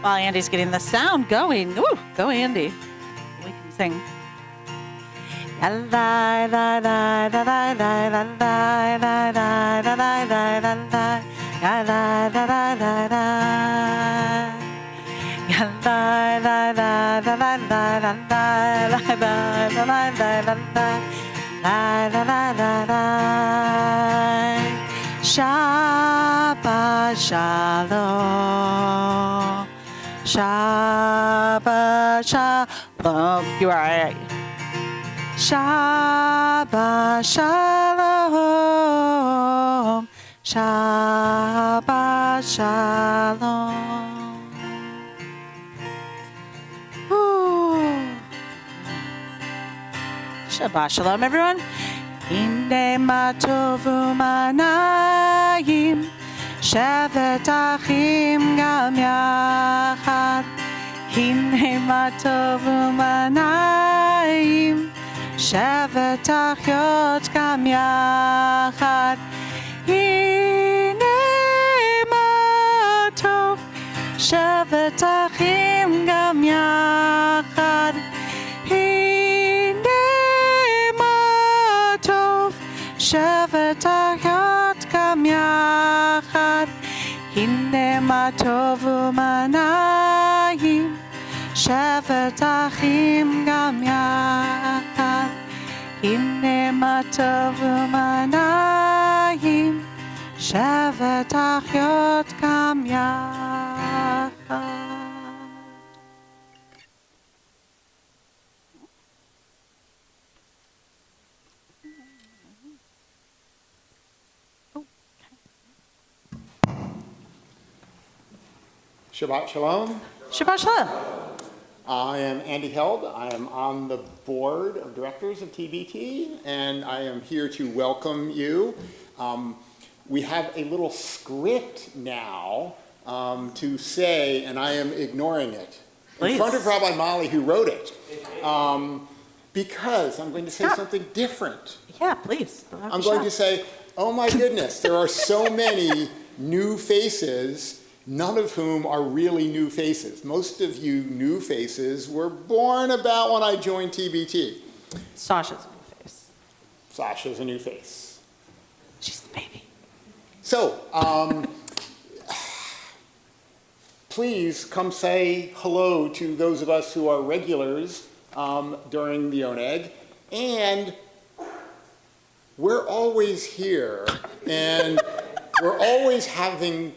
While Andy's getting the sound going. Ooh, go Andy. We can sing. Shabbat shalom. Shabbat shalom. You are right. Shabbat shalom. Shabbat shalom. Ooh. Shabbat shalom, everyone. Hine matovu manayim, shevet achim gam yachad. Hine matovu manayim, shevet achyot gam yachad. Hine matov, shevet achim gam yachad. Shevet achyot gam yachad, hine ma tov u'manayim. Shevet achim gam yachad, hine ma tov u'manayim. Shevet achyot gam yachad. Shabbat Shalom. Shabbat shalom. I am Andy Held. I am on the board of directors of TBT, and I am here to welcome you. We have a little script now to say, and I am ignoring it, Please. in front of Rabbi Mali, who wrote it, because I'm going to say something different. Yeah, please. I'm going to say, oh my goodness, there are so many new faces, none of whom are really new faces. Most of you new faces were born about when I joined TBT. Sasha's a new face. Sasha's a new face. She's the baby. So, please come say hello to those of us who are regulars during the Oneg. And we're always here, and we're always having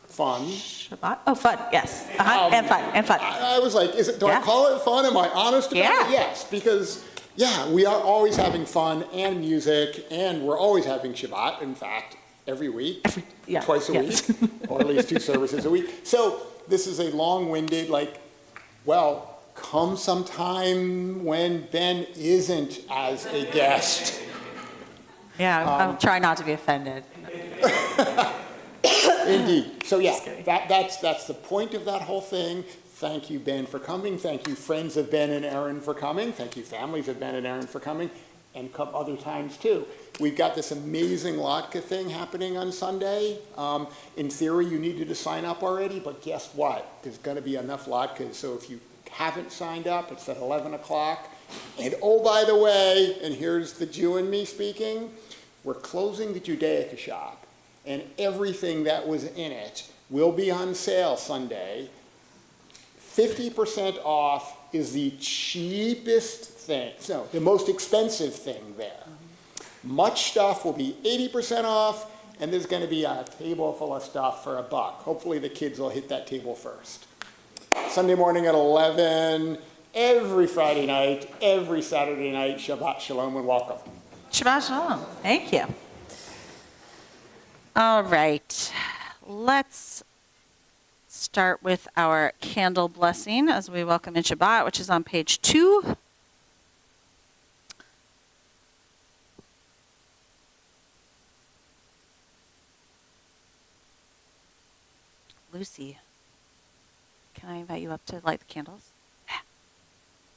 fun. Shabbat? Oh, fun, yes. And fun. I was like, do I call it fun? Am I honest about it? Yes, because, we are always having fun and music, and we're always having Shabbat, in fact, every week, twice a week, or at least 2 services a week. So this is a long-winded, come sometime when Ben isn't as a guest. Yeah, I'll try not to be offended. Indeed. So that's the point of that whole thing. Thank you, Ben, for coming. Thank you, friends of Ben and Aaron, for coming. Thank you, families of Ben and Aaron, for coming. And come other times, too. We've got this amazing latke thing happening on Sunday. In theory, you needed to sign up already, but guess what? There's going to be enough latkes. So if you haven't signed up, it's at 11 o'clock. And oh, by the way, and here's the Jew in me speaking, we're closing the Judaica shop. And everything that was in it will be on sale Sunday. 50% off is the cheapest thing, no, the most expensive thing there. Much stuff will be 80% off, and there's going to be a table full of stuff for $1. Hopefully the kids will hit that table first. Sunday morning at 11, every Friday night, every Saturday night, Shabbat Shalom and welcome. Shabbat shalom. Thank you. All right, let's start with our candle blessing as we welcome in Shabbat, which is on page 2. Lucy, can I invite you up to light the candles? Yeah.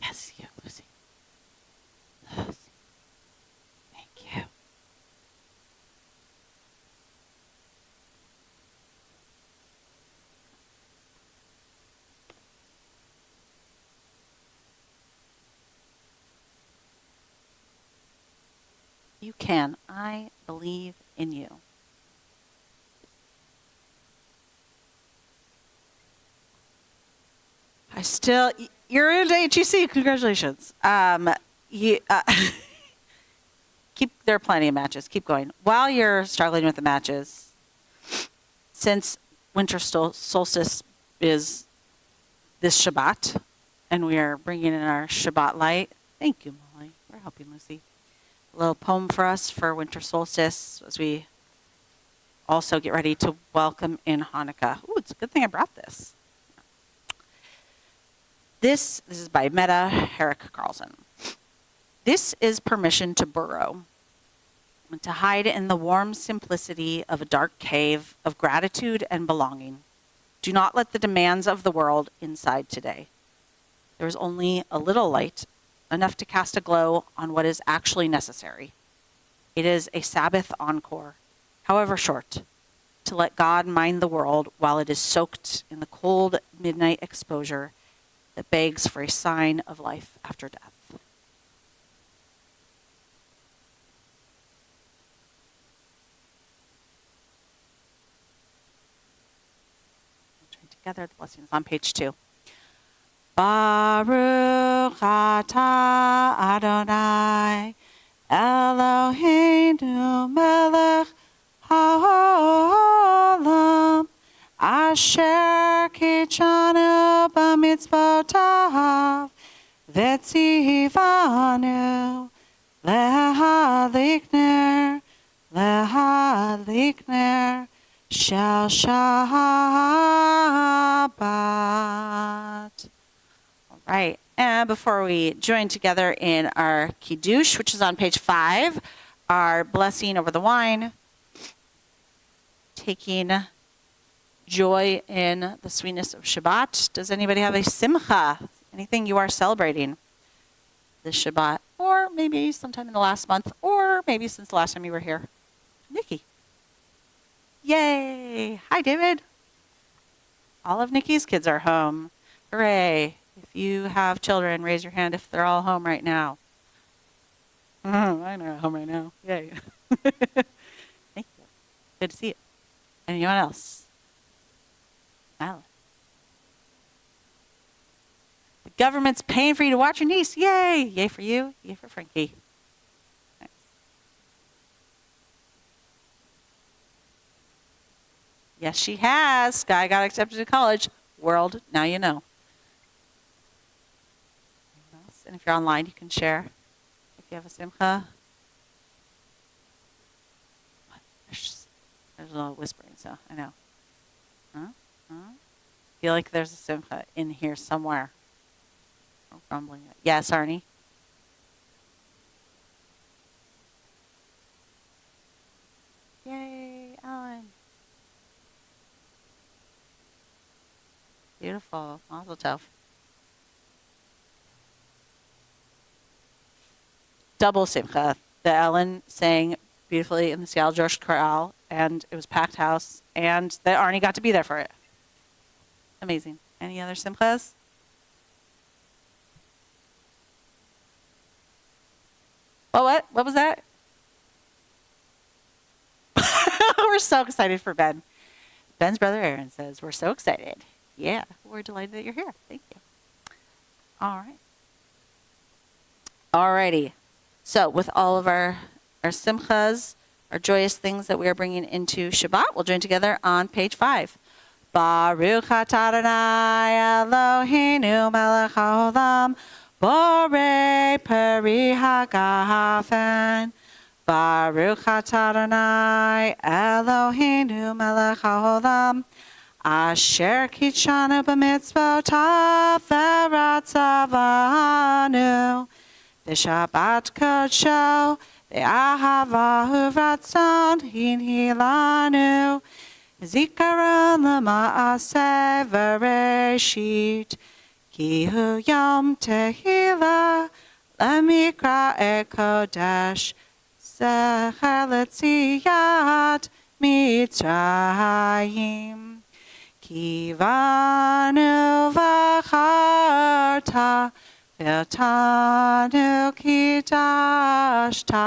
Yes, you, Lucy. Lucy. Thank you. You can. I believe in you. You're into HEC. Congratulations. There are plenty of matches. Keep going. While you're struggling with the matches, since winter solstice is this Shabbat, and we are bringing in our Shabbat light. Thank you, Molly. We're helping Lucy. A little poem for us for winter solstice as we also get ready to welcome in Hanukkah. Ooh, it's a good thing I brought this. This is by Meta Herrick Carlson. This is permission to burrow, and to hide in the warm simplicity of a dark cave of gratitude and belonging. Do not let the demands of the world inside today. There is only a little light, enough to cast a glow on what is actually necessary. It is a Sabbath encore, however short, to let God mind the world while it is soaked in the cold midnight exposure that begs for a sign of life after death. Together, the blessings on page 2. Baruch atah Adonai Eloheinu melech haolam asher kitshanu b'mitzvotav v'tzivanu lehadlikner shel Shabbat. All right. And before we join together in our Kiddush, which is on page 5, our blessing over the wine, taking joy in the sweetness of Shabbat. Does anybody have a simcha? Anything you are celebrating this Shabbat? Or maybe sometime in the last month, or maybe since the last time you were here? Nikki. Yay! Hi, David. All of Nikki's kids are home. Hooray. If you have children, raise your hand if they're all home right now. Mine are home right now. Yay. Thank you. Good to see you. Anyone else? Alan. The government's paying for you to watch your niece. Yay! Yay for you. Yay for Frankie. Nice. Yes, she has. Sky got accepted to college. World, now you know. And if you're online, you can share. If you have a simcha. There's a little whispering, so I know. I feel like there's a simcha in here somewhere. Or rumbling it. Yes, Arnie? Yay, Alan. Beautiful. Mazel tov. Double simcha. The Ellen sang beautifully in the Seattle Jewish Chorale, and it was packed house, and that Arnie got to be there for it. Amazing. Any other simchas? Oh, what? What was that? We're so excited for Ben. Ben's brother Aaron says, we're so excited. Yeah, we're delighted that you're here. Thank you. All right. All righty. So with all of our simchas, our joyous things that we are bringing into Shabbat, we'll join together on page 5. Baruch atah Adonai Eloheinu melech haolam borei peri hagafen. Baruch atah Adonai Eloheinu melech haolam asher kitshanu b'mitzvotav v'ratzavanu v'shabbat kodsho v'ahava uvratzon hinhilanu zikaron l'maaseh v'reshit ki hu yom tehillah lemikra kodesh zecher letziyat mitzrayim kivanu v'charta v'tanu kidashta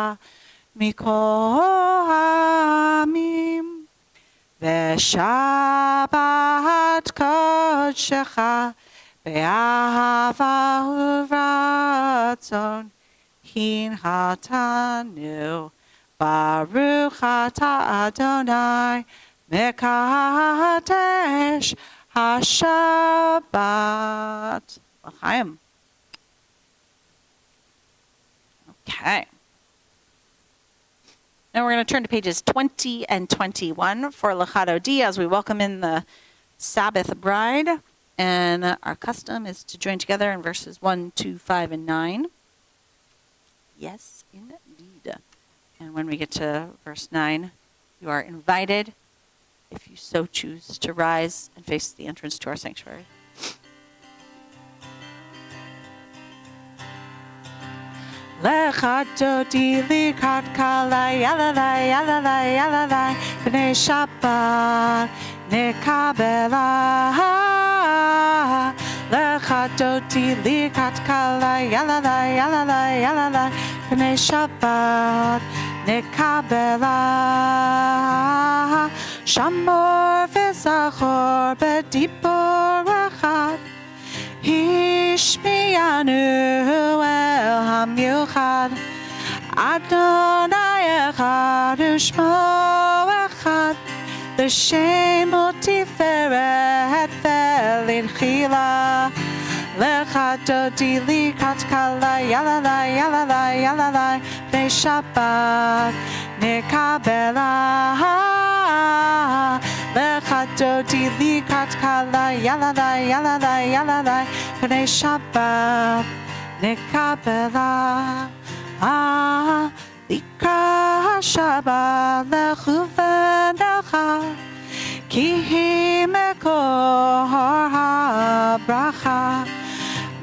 mikol ha'amim v'shabbat kodshecha be'ahava uvratzon hinhatanu Baruch atah Adonai mekadesh haShabbat. L'chaim. Okay. Now we're going to turn to pages 20 and 21 for Lachado D as we welcome in the Sabbath bride. And our custom is to join together in verses 1, 2, 5, and 9. Yes, indeed. And when we get to verse 9, you are invited, if you so choose, to rise and face the entrance to our sanctuary. Lechadodi likat kala yalalai yalalai yalalai b'nei Shabbat nekabela. Lechadodi likat kala yalalai yalalai yalalai b'nei Shabbat nekabela. Shamor v'zachor b'dibur echad Hishmiyanu el hamiuchad Adonai echad u'shmo echad L'shem u'tiferet ve'linchila Lechadodi likat kala yalalai yalalai yalalai b'nei Shabbat nekabela Lechadodi likat kala yalalai yalalai yalalai b'nei Shabbat nekabela Likra Shabbat lechu v'necha ki hi mekor habracha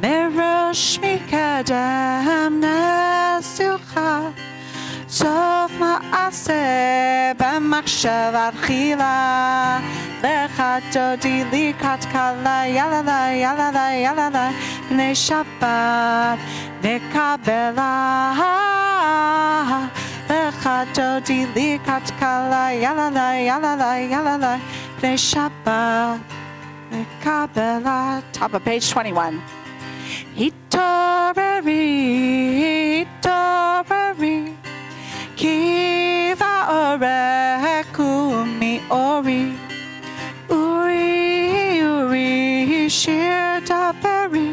Merosh mikedem nesucha Sof ma'aseh b'machshavat chila Lechadodi likat kala yalalai yalalai yalalai b'nei Shabbat nekabela Lechadodi likat kala yalalai yalalai yalalai b'nei Shabbat nekabela. Top of page 21. Hitoreri, hitoreri, kiva oreku mi ori, uri, uri, shir taperi,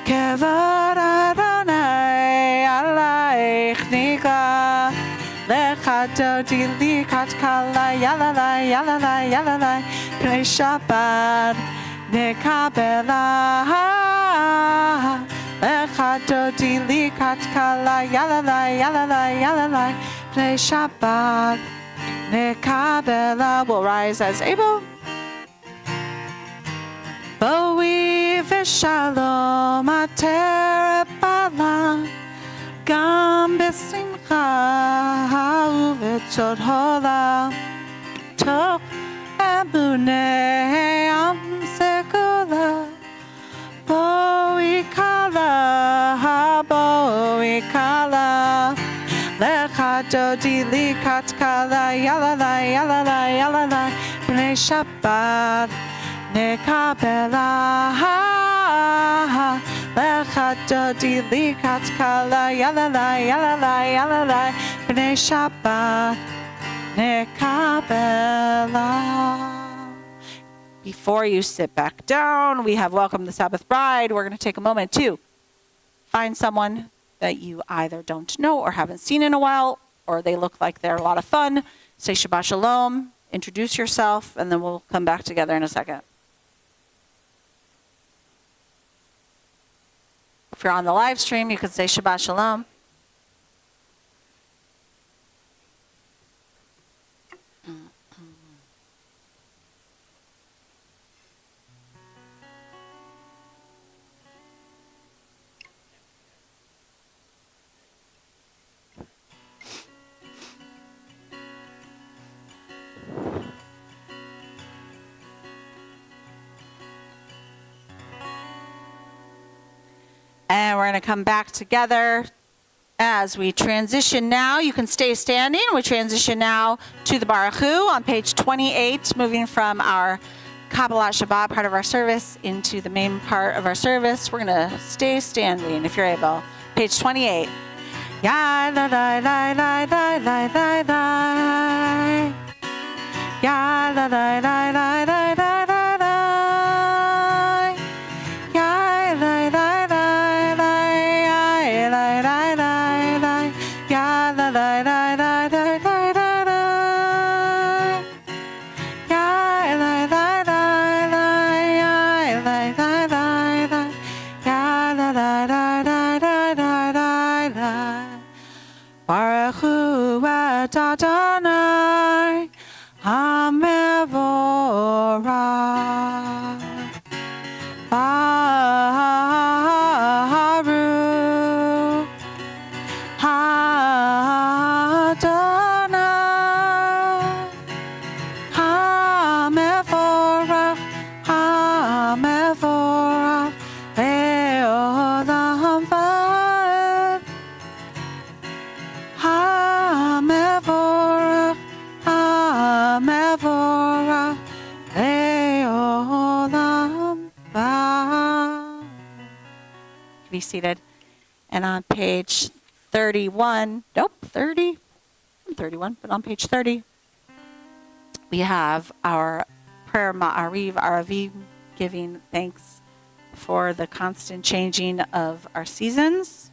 kevod Adonai alaich nika, lechadodi likat kala yalalai yalalai yalalai b'nei Shabbat nekabela. Lechadodi likat kala yalalai yalalai yalalai b'nei Shabbat nekabela. We'll rise as able. Boi v'shalom aterepala gam b'simcha uvetzot hola toch emunei am sekula Boi kala Lechadodi likat kala yalalai yalalai yalalai b'nei Shabbat nekabela. Lechadodi likat kala yalalai yalalai yalalai b'nei Shabbat nekabela. Before you sit back down, we have welcomed the Sabbath bride. We're going to take a moment to find someone that you either don't know or haven't seen in a while, or they look like they're a lot of fun. Say Shabbat Shalom, introduce yourself, and then we'll come back together in a second. If you're on the live stream, you can say Shabbat Shalom. And we're going to come back together As we transition now, you can stay standing. We transition now to the Baruch Hu on page 28, moving from our Kabbalat Shabbat part of our service into the main part of our service. We're going to stay standing if you're able. Page 28. Ya la la la la la la la la. Ya la la la la la la la la. Ya la la la la ya la la la la. Ya la la la la la la la la. Ya la la la la ya la la la la. Ya la la la la la la la. Baruch Hu Adonai Hamevorach Baruch Adonai Hamevorach Hamevorach Le'olam Va'ed Hamevorach Hamevorach Le'olam Va'ed. Be seated. And on page 31, nope, 30, 31, but on page 30, we have our prayer Ma'ariv Aravim, giving thanks for the constant changing of our seasons.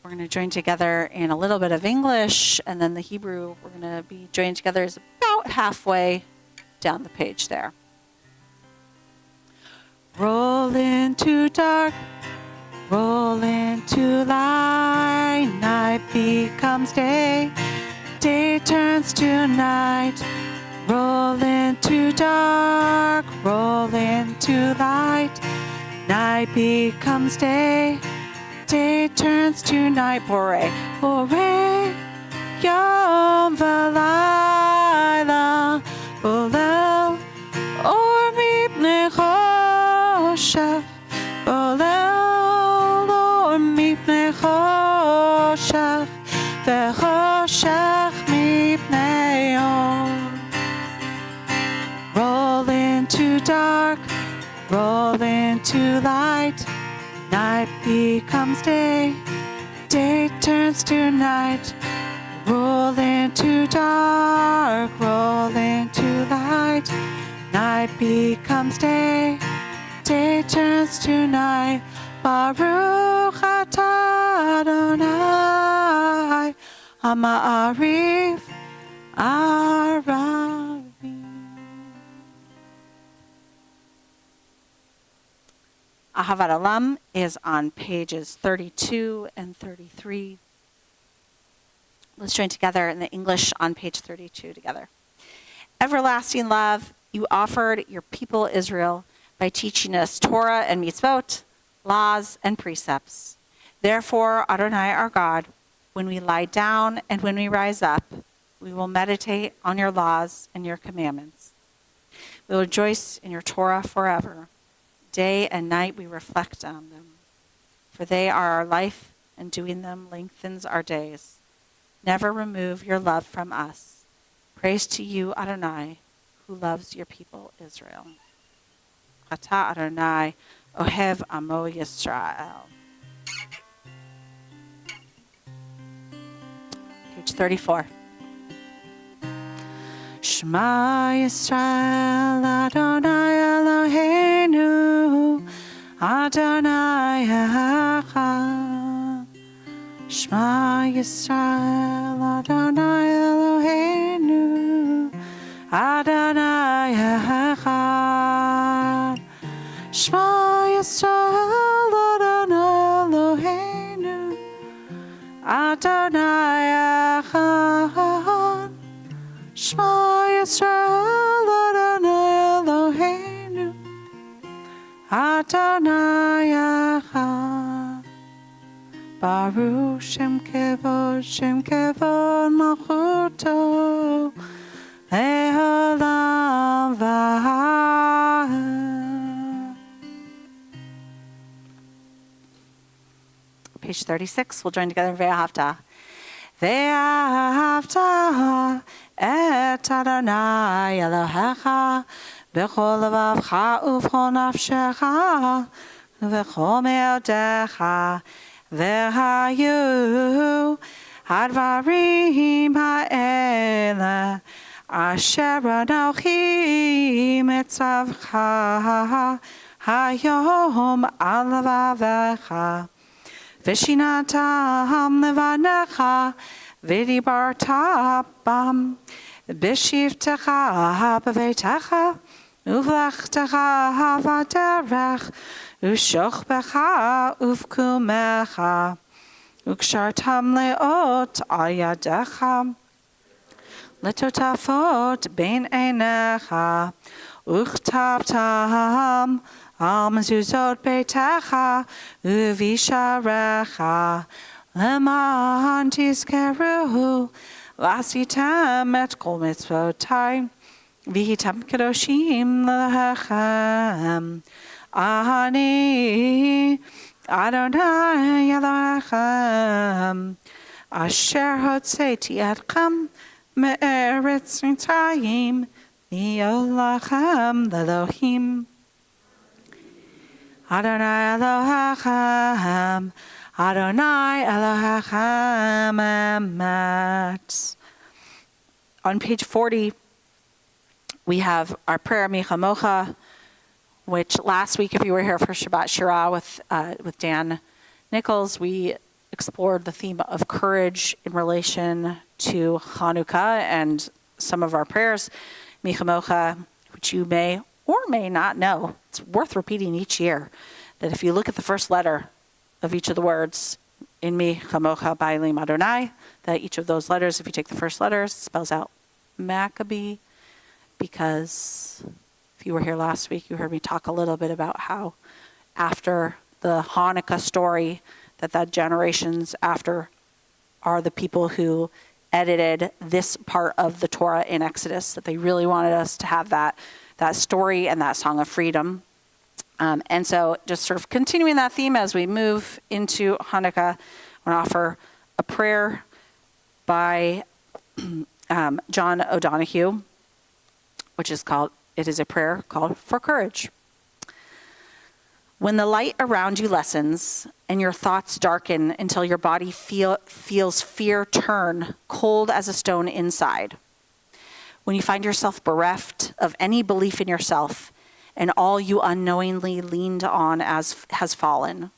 We're going to join together in a little bit of English, and then the Hebrew we're going to be joining together is about halfway down the page there. Roll into dark, roll into light, night becomes day, day turns to night. Roll into dark, roll into light, night becomes day, day turns to night. Borei, borei, yom v'layla, bolel, or mipnei choshech, bolel, or mipnei choshech, v'choshech mipnei or. Roll into dark, roll into light, night becomes day, day turns to night. Roll into dark, roll into light, night becomes day, day turns to night. Baruch atah Adonai Ha'ma'ariv Aravim. Ahavat Olam is on pages 32 and 33. Let's join together in the English on page 32 together. Everlasting love, you offered your people Israel by teaching us Torah and mitzvot, laws and precepts. Therefore, Adonai our God, when we lie down and when we rise up, we will meditate on your laws and your commandments. We will rejoice in your Torah forever. Day and night we reflect on them, for they are our life, and doing them lengthens our days. Never remove your love from us. Praise to you, Adonai, who loves your people Israel. Ata Adonai, Ohev Amo Yisrael. Page 34. Shema Yisrael, Adonai Eloheinu, Adonai Echad. Shema Yisrael, Adonai Eloheinu, Adonai Echad. Shema Yisrael, Adonai Eloheinu, Adonai Echad. Shema Yisrael, Adonai Eloheinu, Adonai Echad. Baruch Shem Kevod Malchuto, Le'olam Va'ed. Page 36, we'll join together in Ve'ahavta. Ve'ahavta et Adonai Elohecha b'chol levavcha u'v'chol nafshecha u'v'chol me'odecha ve'hayu hadvarim ha'ele asher anochi mitzavcha hayom al levavecha v'shinatam levanecha v'dibarta bam b'shivtecha b'veitecha uv'lechtecha v'derech u'shochbecha uv'kumecha u'kshartam le'ot al yadecha letotafot bein einecha uchtabtam al mezuzot beitecha uvisharecha leman tizkeru lasitem et kol mitzvotai vihitam kedoshim lechem ani Adonai Elohechem asher hotzeti etchem me'eretz mitzrayim mi'olachem l'Elohim Adonai Elohechem Adonai Elohechem emet. On page 40, we have our prayer Michamocha, which last week, if you were here for Shabbat Shirah with Dan Nichols, we explored the theme of courage in relation to Hanukkah and some of our prayers. Michamocha, which you may or may not know, it's worth repeating each year, that if you look at the first letter of each of the words in Mi Chamocha Bailim Adonai, that each of those letters, if you take the first letters, spells out Maccabee, because if you were here last week, you heard me talk a little bit about how after the Hanukkah story, that generations after are the people who edited this part of the Torah in Exodus, that they really wanted us to have that story and that song of freedom. And so just sort of continuing that theme as we move into Hanukkah, I want to offer a prayer by John O'Donohue, which is it is a prayer called For Courage. When the light around you lessens and your thoughts darken until your body feels fear turn cold as a stone inside, when you find yourself bereft of any belief in yourself and all you unknowingly leaned on has fallen,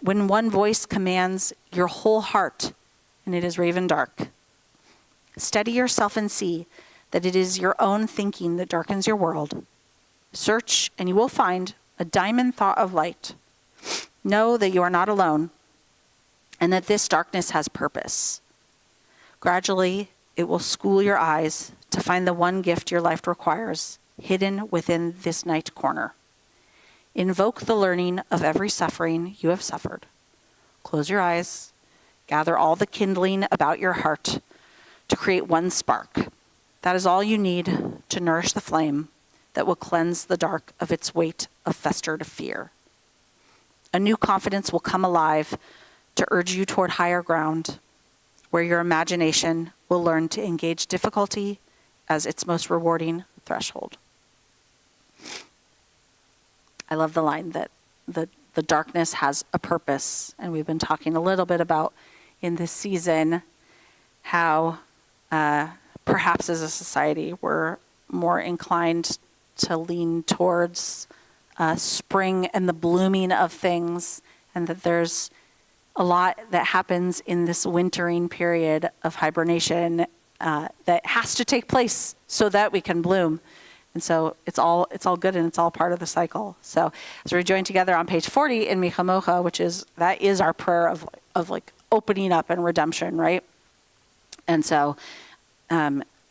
when one voice commands your whole heart and it is raven dark, steady yourself and see that it is your own thinking that darkens your world. Search and you will find a diamond thought of light. Know that you are not alone and that this darkness has purpose. Gradually, it will school your eyes to find the one gift your life requires, hidden within this night corner. Invoke the learning of every suffering you have suffered. Close your eyes. Gather all the kindling about your heart to create one spark. That is all you need to nourish the flame that will cleanse the dark of its weight of festered fear. A new confidence will come alive to urge you toward higher ground, where your imagination will learn to engage difficulty as its most rewarding threshold. I love the line that the darkness has a purpose, and we've been talking a little bit about in this season how perhaps as a society we're more inclined to lean towards spring and the blooming of things, and that there's a lot that happens in this wintering period of hibernation that has to take place so that we can bloom. And so it's all good and it's all part of the cycle. So as we join together on page 40 in Michamocha, that is our prayer of like opening up and redemption, right? And so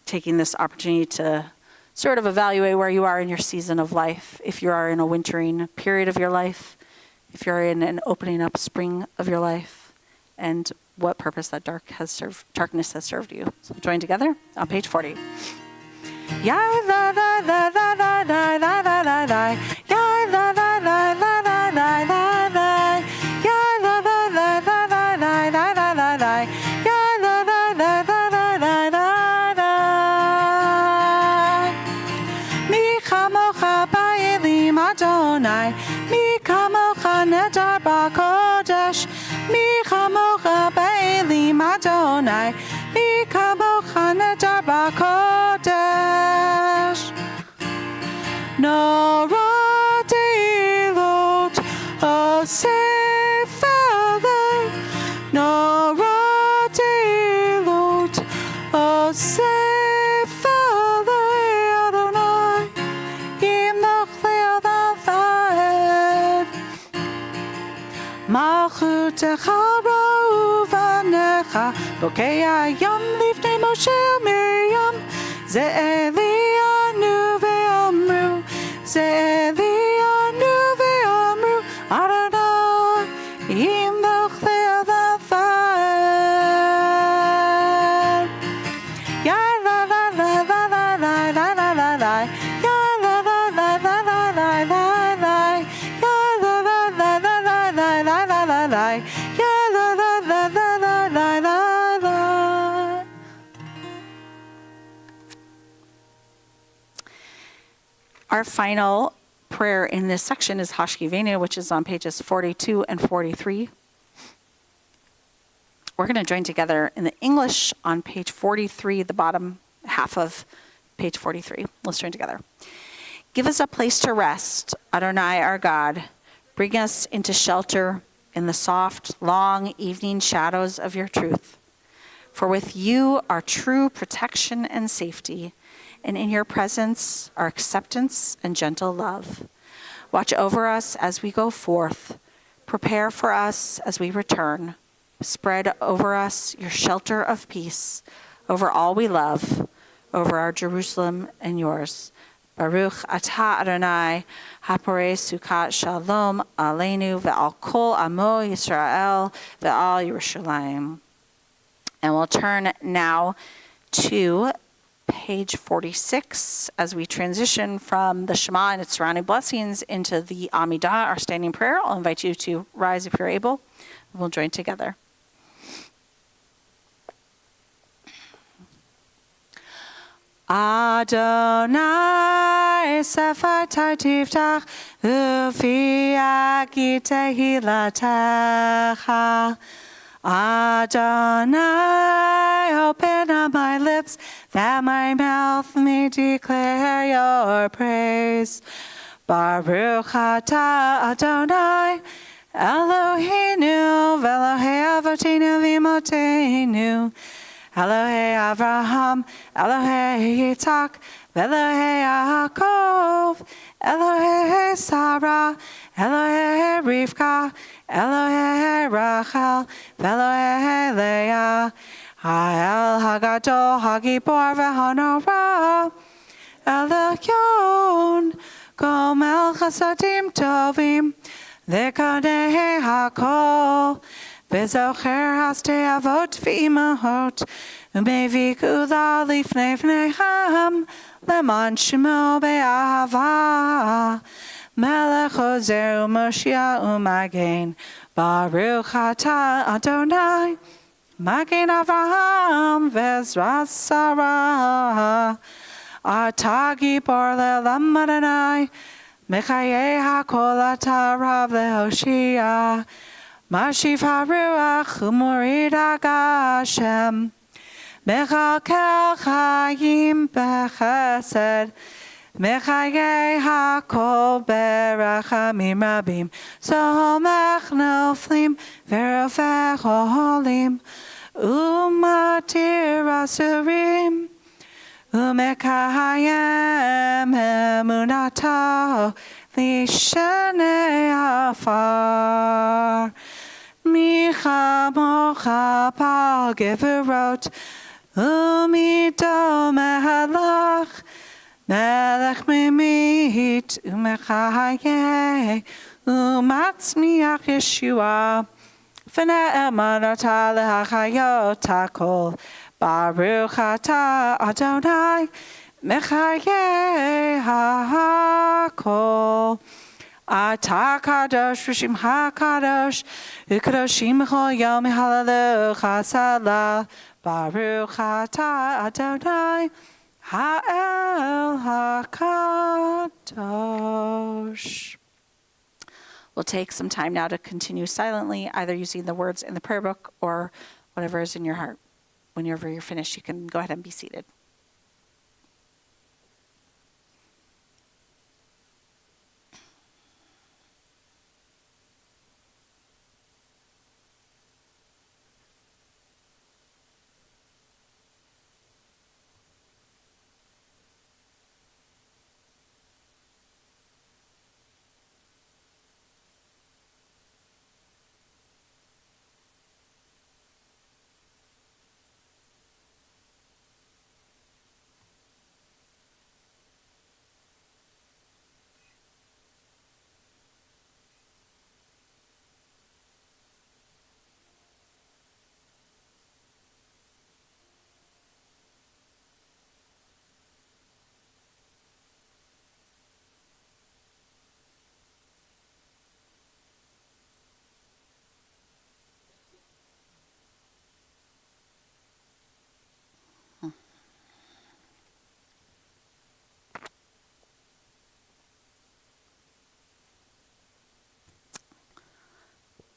taking this opportunity to sort of evaluate where you are in your season of life, if you are in a wintering period of your life, if you're in an opening up spring of your life, and what purpose that darkness has served you. So join together on page 40. Ya la la la la la la la la la la. Ya la la la la la la la la. Ya la la la Adonai, mi kamocha nedar b'kodesh, mi kamocha b'elim Adonai, mi kamocha nedar b'kodesh. Nora deilot osefele, Nora deilot osefele Adonai, im nochleil daved. Malchutecha ra'uvanecha, bokei hayam lifnei Moshe Miriam, ze'elianu ve'amru, ze'elianu ve'amru, Adonai, im nochleil daved. Ya la la la la la la la la la la, ya la la la la la la la la, ya la la la la la la la la la la, ya la la la la la la la la. Our final prayer in this section is Hashkivenu, which is on pages 42 and 43. We're going to join together in the English on page 43, the bottom half of page 43. Let's join together. Give us a place to rest, Adonai our God. Bring us into shelter in the soft, long evening shadows of your truth. For with you are true protection and safety, and in your presence are acceptance and gentle love. Watch over us as we go forth. Prepare for us as we return. Spread over us your shelter of peace, over all we love, over our Jerusalem and yours. Baruch atah Adonai, haporei sukat shalom aleinu ve'al kol amo Yisrael ve'al Yerushalayim. And we'll turn now to page 46 as we transition from the Shema and its surrounding blessings into the Amidah, our standing prayer. I'll invite you to rise if you're able. We'll join together. Adonai sefatai tiftach ufi agi tehilatecha. Adonai, open up my lips that my mouth may declare your praise. Baruch atah Adonai, Eloheinu ve'Elohei avotenu v'imotenu, Elohei Avraham, Elohei Yitzhak, Elohei Yaakov, Elohei Sarah, Elohei Rivka, Elohei Rachel, Elohei Leah, Ha'el Hagadol, Hagibor v'Hanora, Elyon, Gomel Chasadim Tovim, Lekonei Hakol, V'zocher Hastei Avot v'Imahot, Umevi Kula Lifnei V'neicham, Leman Shemo Be'ahava, Melech Ozer U'Moshiach U'Magen, Baruch atah Adonai, Magen Avraham V'Ezras Sarah, Atah Gibor Le'olam Adonai, Mechayei HaKol atah Rav Le'Hoshia, Mashiv HaRuach U'Morid HaGashem, Mechakel Chayim B'Chesed, Mechayei HaKol Berachamim Rabim, Somech Noflim V'Rofech Oholim, U'Matir Asurim, U'Mekayem Emunato Lishenei Afar, Micha Mocha Pal Geverot, U'Mido Mehalach, Melech Mimit U'Mechayeh U'Matzmiach Yeshua, V'ne'eman atah le'hachayot hakol, Baruch atah Adonai Mechayeh hakol. Atah kadosh v'shimcha kadosh, u'kadoshim b'chol yom hallelecha salah, Baruch atah Adonai Ha'el HaKadosh. Kadosh. We'll take some time now to continue silently, either using the words in the prayer book or whatever is in your heart. Whenever you're finished, you can go ahead and be seated.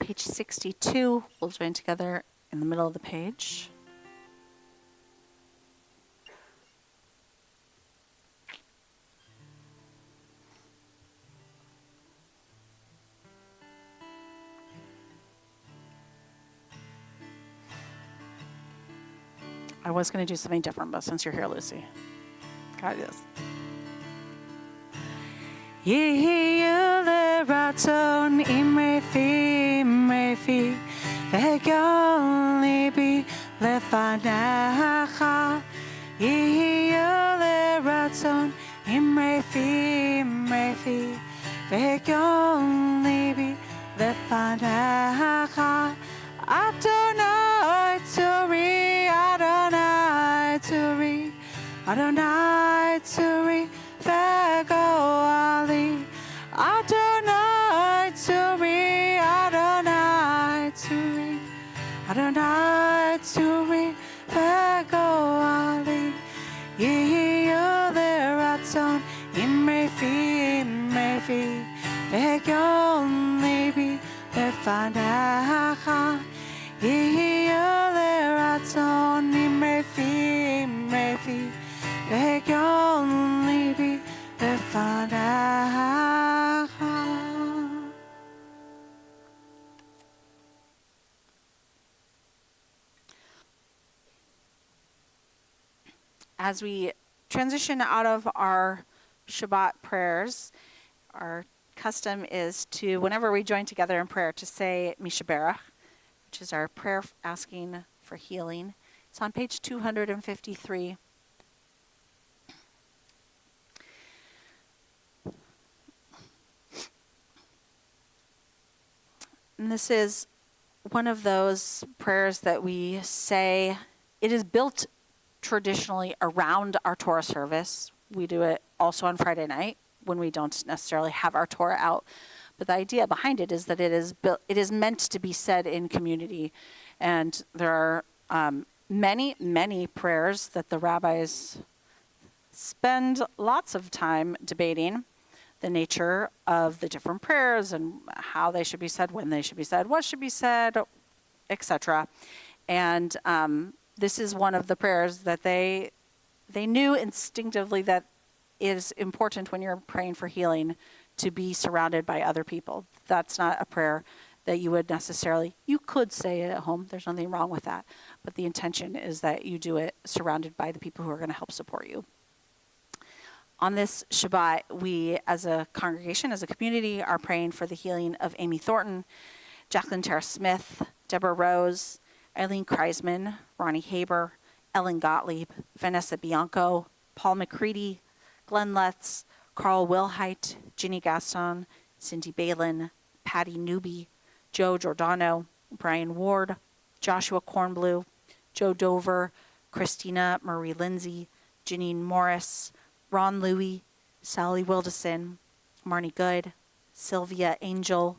Page 62, we'll join together in the middle of the page. I was going to do something different, but since you're here, Lucy, got this. Yeh ratzon imrefi ve'gon libi lefanecha. Yeh ratzon imrefi ve'gon libi lefanecha. Adonai tzuri, Adonai tzuri, Adonai tzuri, ve'goali. Adonai tzuri, Adonai tzuri, Adonai tzuri, ve'goali. Yehi ratzon imrefi ve'gon libi lefanecha. Yehi ratzon imrefi ve'gon libi lefanecha. As we transition out of our Shabbat prayers, our custom is to, whenever we join together in prayer, to say Mishaberach, which is our prayer asking for healing. It's on page 253. And this is one of those prayers that we say, it is built traditionally around our Torah service. We do it also on Friday night when we don't necessarily have our Torah out. But the idea behind it is that it is meant to be said in community. And there are many, many prayers that the rabbis spend lots of time debating the nature of the different prayers and how they should be said, when they should be said, what should be said, etc. And this is one of the prayers that they knew instinctively that it is important when you're praying for healing to be surrounded by other people. That's not a prayer that you would necessarily, you could say it at home. There's nothing wrong with that. But the intention is that you do it surrounded by the people who are going to help support you. On this Shabbat, we as a congregation, as a community, are praying for the healing of Amy Thornton, Jacqueline Tara Smith, Deborah Rose, Eileen Kreisman, Ronnie Haber, Ellen Gottlieb, Vanessa Bianco, Paul McCready, Glenn Letts, Carl Wilhite, Ginny Gaston, Cindy Balin, Patty Newby, Joe Giordano, Brian Ward, Joshua Kornblue, Joe Dover, Christina Marie Lindsay, Janine Morris, Ron Louie, Sally Wildison, Marnie Good, Sylvia Angel,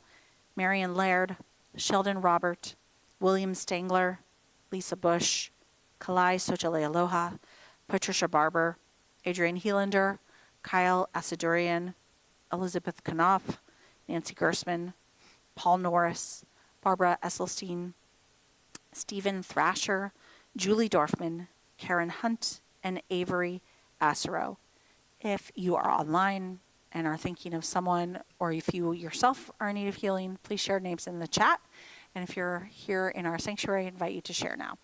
Marion Laird, Sheldon Robert, William Stangler, Lisa Bush, Kalai Sochalealoha, Patricia Barber, Adrian Helander, Kyle Asadurian, Elizabeth Knopf, Nancy Gersman, Paul Norris, Barbara Esselstein, Stephen Thrasher, Julie Dorfman, Karen Hunt, and Avery Assero. If you are online and are thinking of someone, or if you yourself are in need of healing, please share names in the chat. And if you're here in our sanctuary, I invite you to share now.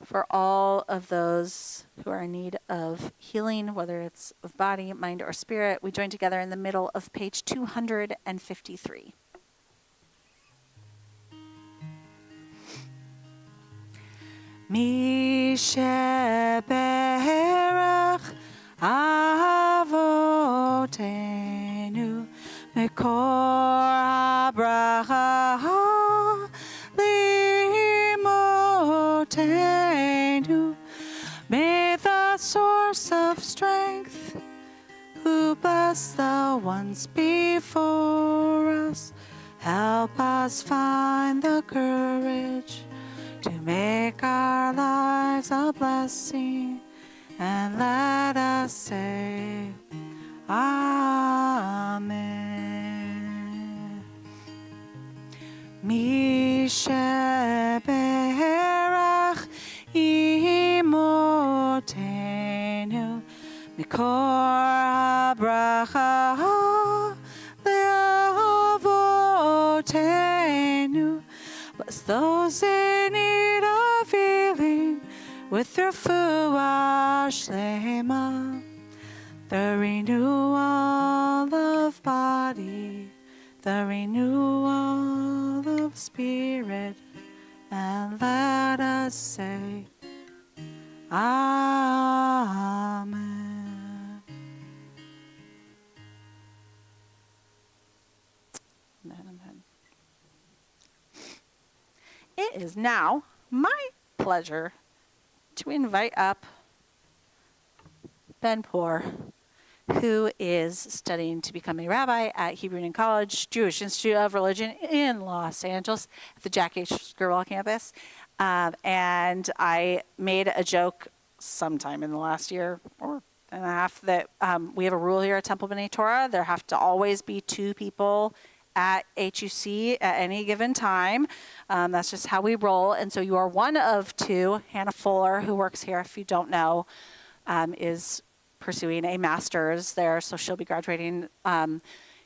For all of those who are in need of healing, whether it's of body, mind, or spirit, we join together in the middle of page 253. Mi sheberach avotenu mekor habracha limotenu. May the source of strength, who bless the ones before us, help us find the courage to make our lives a blessing, and let us say, Amen. Mi sheberach imotenu mikor habracha leavotenu. Bless those in need of healing with refuah shlema, the renewal of body, the renewal of spirit, and let us say, Amen. Amen. It is now my pleasure to invite up Ben Poor, who is studying to become a rabbi at Hebrew Union College, Jewish Institute of Religion in Los Angeles at the Jack H. Skirwell campus. And I made a joke sometime in the last year or and a half that we have a rule here at Temple B'nai Torah. There have to always be 2 people at HUC at any given time. That's just how we roll. And so you are one of 2. Hannah Fuller, who works here, if you don't know, is pursuing a master's there. So she'll be graduating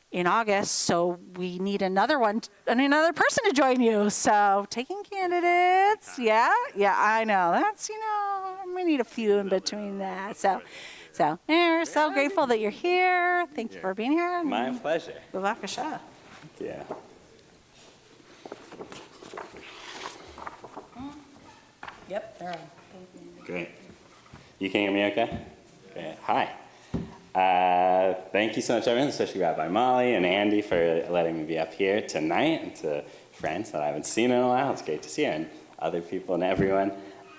in August. So we need another person to join you. So taking candidates. Yeah, I know. That's, we need a few in between that. So we're so grateful that you're here. Thank you for being here. My pleasure. B'vakasha. Yeah. Yep, they're on. Great. You can hear me okay? Okay. Hi. Thank you so much, everyone, especially Rabbi Molly and Andy for letting me be up here tonight, and to friends that I haven't seen in a while. It's great to see you, and other people and everyone.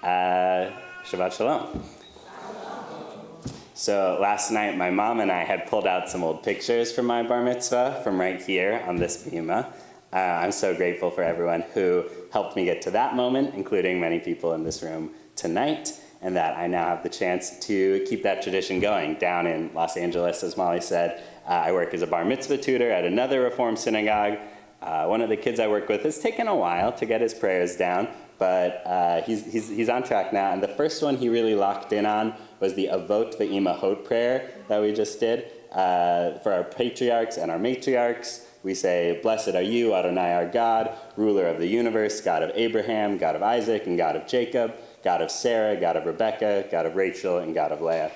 Shabbat Shalom. So last night, my mom and I had pulled out some old pictures from my bar mitzvah from right here on this bima. I'm so grateful for everyone who helped me get to that moment, including many people in this room tonight, and that I now have the chance to keep that tradition going. Down in Los Angeles, as Molly said, I work as a bar mitzvah tutor at another Reform synagogue. One of the kids I work with has taken a while to get his prayers down, but he's on track now. And the first one he really locked in on was the Avot Ve'imahot prayer that we just did. For our patriarchs and our matriarchs, we say, "Blessed are you, Adonai our God, ruler of the universe, God of Abraham, God of Isaac, and God of Jacob, God of Sarah, God of Rebekah, God of Rachel, and God of Leah."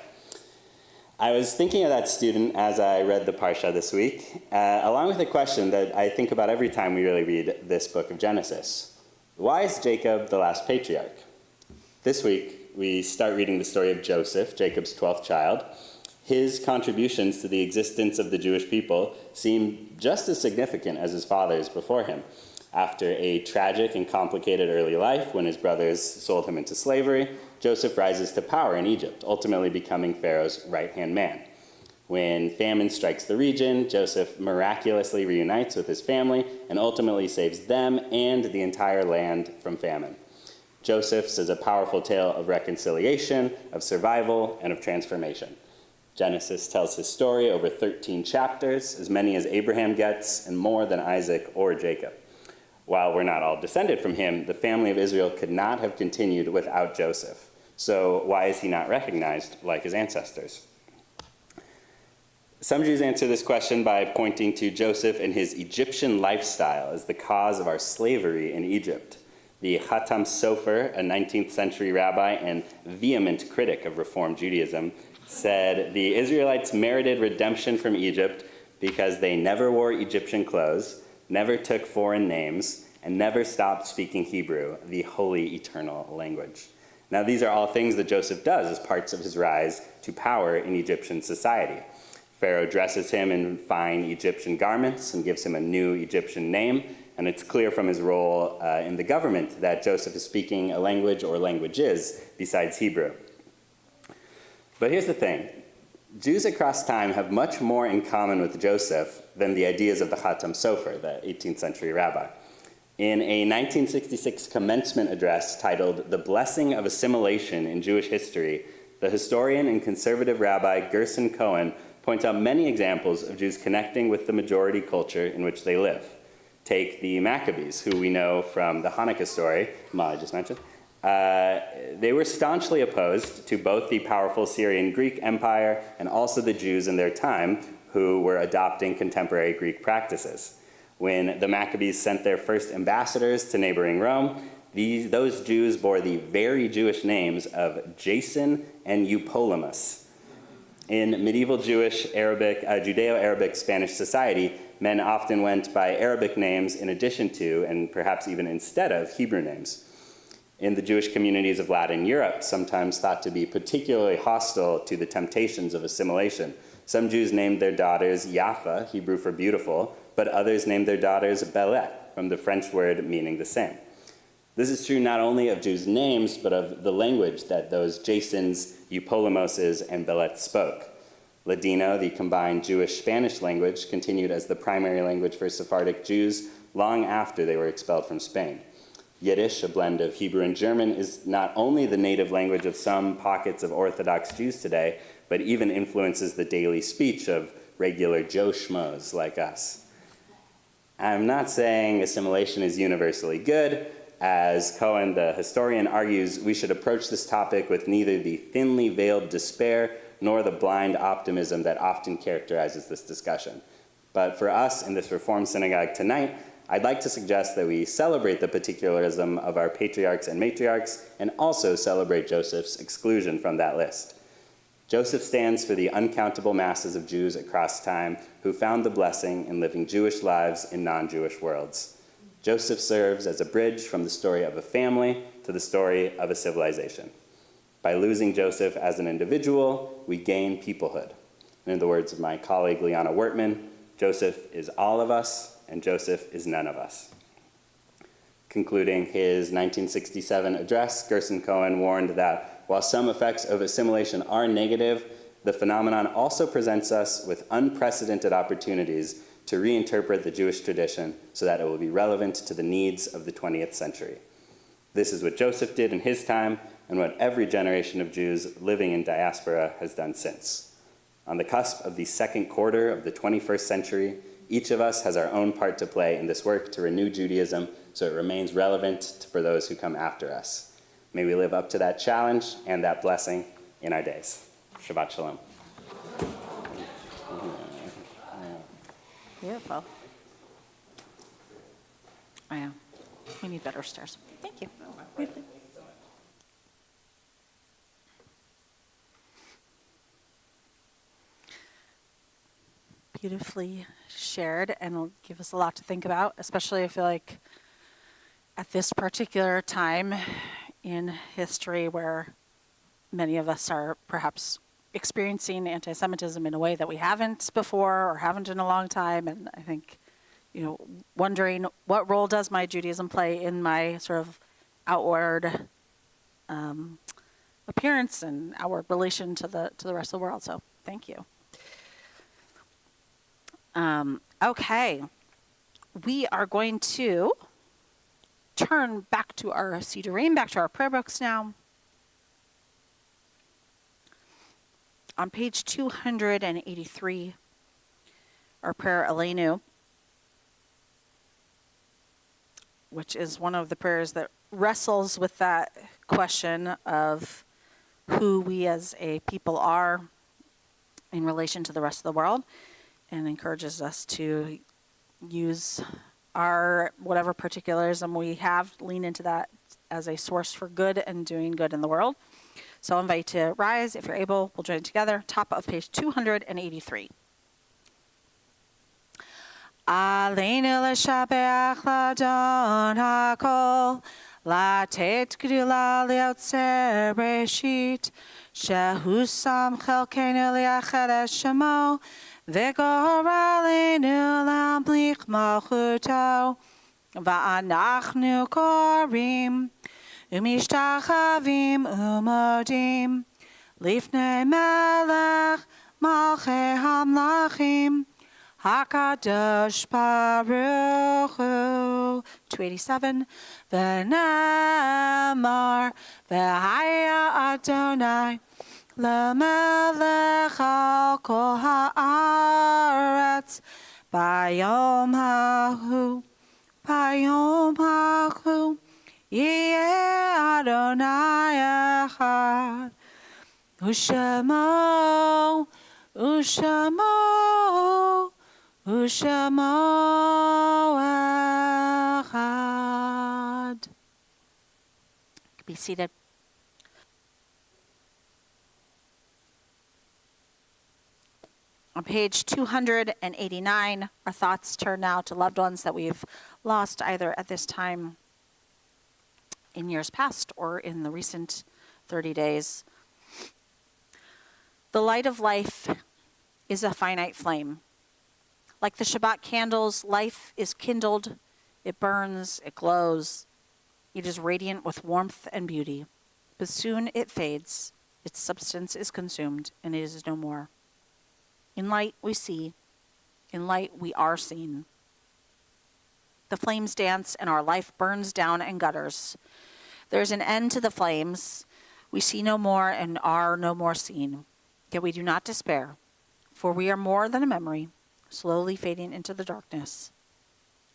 I was thinking of that student as I read the Parsha this week, along with a question that I think about every time we really read this book of Genesis. Why is Jacob the last patriarch? This week, we start reading the story of Joseph, Jacob's 12th child. His contributions to the existence of the Jewish people seem just as significant as his father's before him. After a tragic and complicated early life, when his brothers sold him into slavery, Joseph rises to power in Egypt, ultimately becoming Pharaoh's right-hand man. When famine strikes the region, Joseph miraculously reunites with his family and ultimately saves them and the entire land from famine. Joseph's is a powerful tale of reconciliation, of survival, and of transformation. Genesis tells his story over 13 chapters, as many as Abraham gets, and more than Isaac or Jacob. While we're not all descended from him, the family of Israel could not have continued without Joseph. So why is he not recognized like his ancestors? Some Jews answer this question by pointing to Joseph and his Egyptian lifestyle as the cause of our slavery in Egypt. The Chatam Sofer, a 19th century rabbi and vehement critic of Reform Judaism, said the Israelites merited redemption from Egypt because they never wore Egyptian clothes, never took foreign names, and never stopped speaking Hebrew, the holy eternal language. Now, these are all things that Joseph does as parts of his rise to power in Egyptian society. Pharaoh dresses him in fine Egyptian garments and gives him a new Egyptian name, and it's clear from his role in the government that Joseph is speaking a language or languages besides Hebrew. But here's the thing. Jews across time have much more in common with Joseph than the ideas of the Chatam Sofer, the 18th century rabbi. In a 1966 commencement address titled "The Blessing of Assimilation in Jewish History," the historian and conservative rabbi Gerson Cohen points out many examples of Jews connecting with the majority culture in which they live. Take the Maccabees, who we know from the Hanukkah story Molly just mentioned. They were staunchly opposed to both the powerful Syrian Greek Empire and also the Jews in their time who were adopting contemporary Greek practices. When the Maccabees sent their first ambassadors to neighboring Rome, those Jews bore the very Jewish names of Jason and Eupolemus. In medieval Jewish, Judeo-Arabic Spanish society, men often went by Arabic names in addition to, and perhaps even instead of, Hebrew names. In the Jewish communities of Latin Europe, sometimes thought to be particularly hostile to the temptations of assimilation, some Jews named their daughters Yafa, Hebrew for beautiful, but others named their daughters Belet, from the French word meaning the same. This is true not only of Jews' names, but of the language that those Jasons, Eupolymoses, and Belets spoke. Ladino, the combined Jewish-Spanish language, continued as the primary language for Sephardic Jews long after they were expelled from Spain. Yiddish, a blend of Hebrew and German, is not only the native language of some pockets of Orthodox Jews today, but even influences the daily speech of regular Joe Schmoes like us. I'm not saying assimilation is universally good. As Cohen, the historian, argues, we should approach this topic with neither the thinly veiled despair nor the blind optimism that often characterizes this discussion. But for us in this Reform Synagogue tonight, I'd like to suggest that we celebrate the particularism of our patriarchs and matriarchs and also celebrate Joseph's exclusion from that list. Joseph stands for the uncountable masses of Jews across time who found the blessing in living Jewish lives in non-Jewish worlds. Joseph serves as a bridge from the story of a family to the story of a civilization. By losing Joseph as an individual, we gain peoplehood. And in the words of my colleague Liana Wertman, Joseph is all of us, and Joseph is none of us. Concluding his 1967 address, Gerson Cohen warned that while some effects of assimilation are negative, the phenomenon also presents us with unprecedented opportunities to reinterpret the Jewish tradition so that it will be relevant to the needs of the 20th century. This is what Joseph did in his time and what every generation of Jews living in diaspora has done since. On the cusp of the second quarter of the 21st century, each of us has our own part to play in this work to renew Judaism so it remains relevant for those who come after us. May we live up to that challenge and that blessing in our days. Shabbat Shalom. Beautiful. Oh, yeah. We need better stairs. Thank you. Beautifully shared, and will give us a lot to think about, especially I feel like at this particular time in history where many of us are perhaps experiencing anti-Semitism in a way that we haven't before or haven't in a long time. And I think, wondering what role does my Judaism play in my sort of outward appearance and outward relation to the rest of the world. So thank you. Okay. We are going to turn back to our Siddurim, back to our prayer books now. On page 283, our prayer Aleinu, which is one of the prayers that wrestles with that question of who we as a people are in relation to the rest of the world, and encourages us to use our whatever particularism we have, lean into that as a source for good and doing good in the world. So I'll invite you to rise. If you're able, we'll join together. Top of page 283. Aleinu l'shabeach l'adon hakol, latet gdula liotzer breshit, shehu sam chelkenu liached es shemo, v'gor aleinu lamlich malchuto, va'anachnu korim, umishtachavim umodim, lifnei melech malchei hamlachim, Hakadosh Baruch Hu. 287. V'namar v'haya Adonai l'melech al kol ha'aretz bayom hahu yeh Adonai echad u'shemo Ushamo echad. Be seated. On page 289, our thoughts turn now to loved ones that we've lost either at this time in years past or in the recent 30 days. The light of life is a finite flame. Like the Shabbat candles, life is kindled, it burns, it glows. It is radiant with warmth and beauty. But soon it fades, its substance is consumed, and it is no more. In light we see, in light we are seen. The flames dance, and our life burns down and gutters. There is an end to the flames. We see no more and are no more seen. Yet we do not despair, for we are more than a memory, slowly fading into the darkness.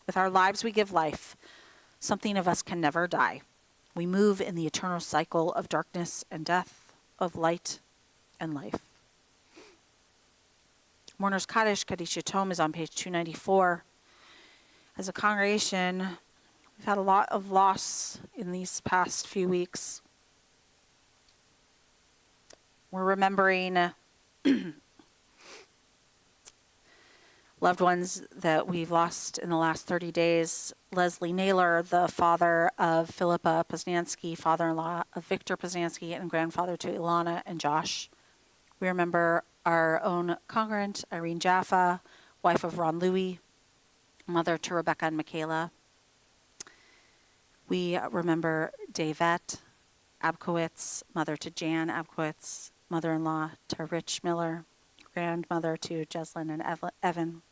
With our lives we give life. Something of us can never die. We move in the eternal cycle of darkness and death, of light and life. Mourner's Kaddish, Kaddish Yatom, is on page 294. As a congregation, we've had a lot of loss in these past few weeks. We're remembering loved ones that we've lost in the last 30 days. Leslie Naylor, the father of Philippa Poznansky, father-in-law of Victor Poznansky, and grandfather to Ilana and Josh. We remember our own congregant, Irene Jaffa, wife of Ron Louie, mother to Rebecca and Michaela. We remember Davette Abkowitz, mother to Jan Abkowitz, mother-in-law to Rich Miller, grandmother to Jeslyn and Evan.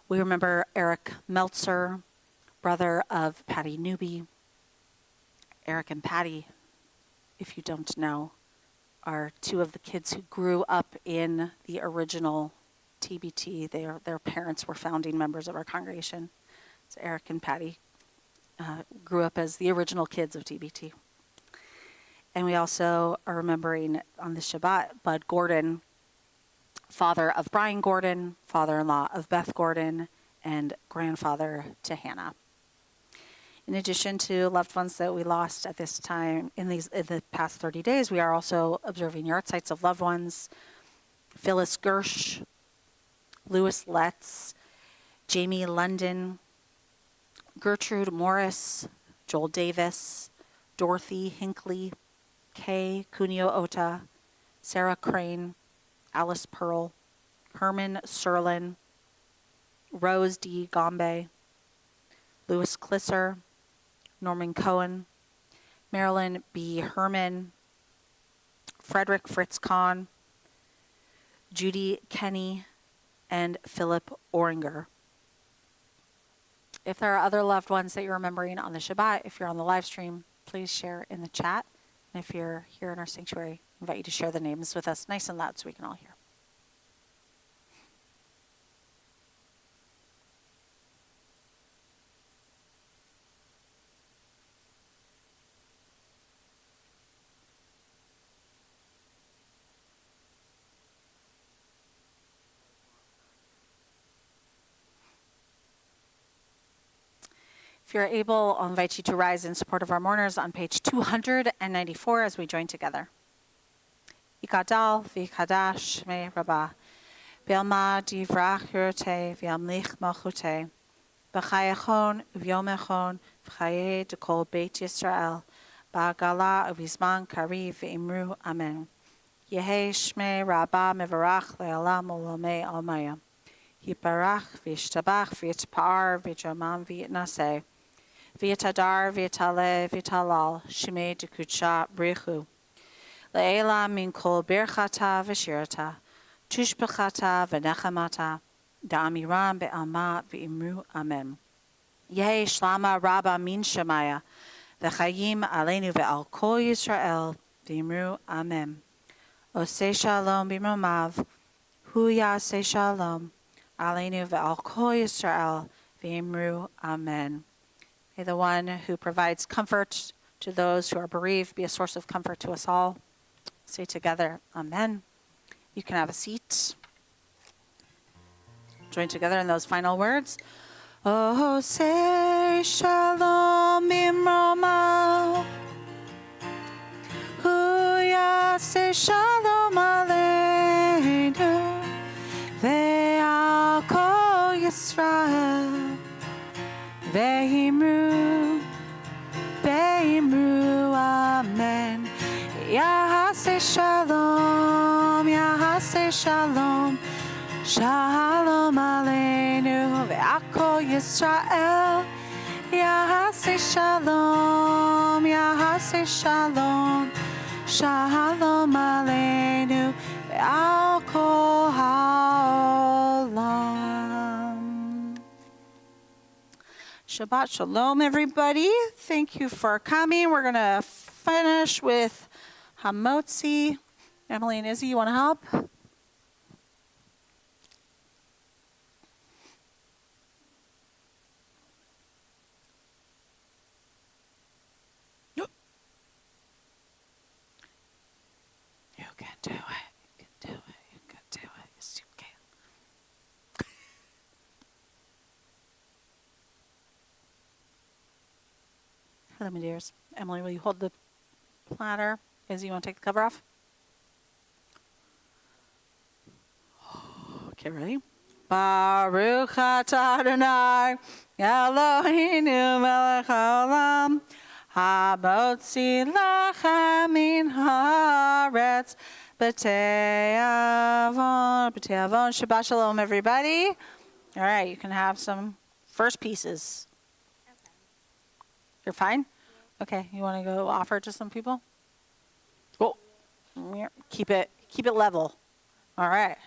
We remember Eric Meltzer, brother of Patty Newby. Eric and Patty, if you don't know, are two of the kids who grew up in the original TBT. Their parents were founding members of our congregation. So Eric and Patty grew up as the original kids of TBT. And we also are remembering on the Shabbat, Bud Gordon, father of Brian Gordon, father-in-law of Beth Gordon, and grandfather to Hannah. In addition to loved ones that we lost at this time in the past 30 days, we are also observing yard sites of loved ones. Phyllis Gersh, Louis Letts, Jamie London, Gertrude Morris, Joel Davis, Dorothy Hinckley, Kay Cuneo Ota, Sarah Crane, Alice Pearl, Herman Serlin, Rose D. Gombe, Louis Clisser, Norman Cohen, Marilyn B. Herman, Frederick Fritz Kahn, Judy Kenny, and Philip Oringer. If there are other loved ones that you're remembering on the Shabbat, if you're on the live stream, please share in the chat. And if you're here in our sanctuary, I invite you to share the names with us nice and loud so we can all hear. If you're able, I'll invite you to rise in support of our mourners on page 294 as we join together. Yikadal v'yikadash shmei Rabbah, v'yalma divrach yurte v'yamlich malchute, b'chayachon v'yomechon v'chaye dekol Beit Yisrael, ba'gala uvizman kari v'imru amen. Yehi shmei Rabbah mevarach le'alam olamei almaya. Yiparach v'yishtabach v'yitpa'ar v'yitramam v'yitnaseh. V'yitadar v'yitale v'yitalal shmei dekudsha brichu. Le'ela min kol birchata v'shirata, tushbechata v'nechamata, da'amiram be'alma v'imru amen. Yehi shlama rabba min shemaya, v'chayim aleinu ve'al kol Yisrael v'imru amen. Oseh shalom b'mromav, hu yaseh shalom, aleinu ve'al kol Yisrael v'imru amen. May the one who provides comfort to those who are bereaved be a source of comfort to us all. Say together, amen. You can have a seat. Join together in those final words. Oh, say shalom imromav. Huya say shalom aleinu. Ve'al kol Yisrael. Ve'imru, ve'imru, amen. Yahaseh shalom, Yahaseh shalom, shalom aleinu, ve'al kol Yisrael. Yahaseh shalom, Yahaseh shalom, shalom aleinu, ve'al kol ha'olam. Shabbat shalom, everybody. Thank you for coming. We're going to finish with Hamotzi. Emily and Izzy, you want to help? You can do it. You can do it. You can do it. Yes, you can. Hello, my dears. Emily, will you hold the platter? Izzy, you want to take the cover off? Okay, ready? Baruch atah Adonai, Eloheinu melech haolam, hamotzi lachem min haaretz, b'tei avon. Shabbat shalom, everybody. All right, you can have some first pieces. Okay. You're fine? Okay, you want to go offer it to some people? Oh, keep it level. All right.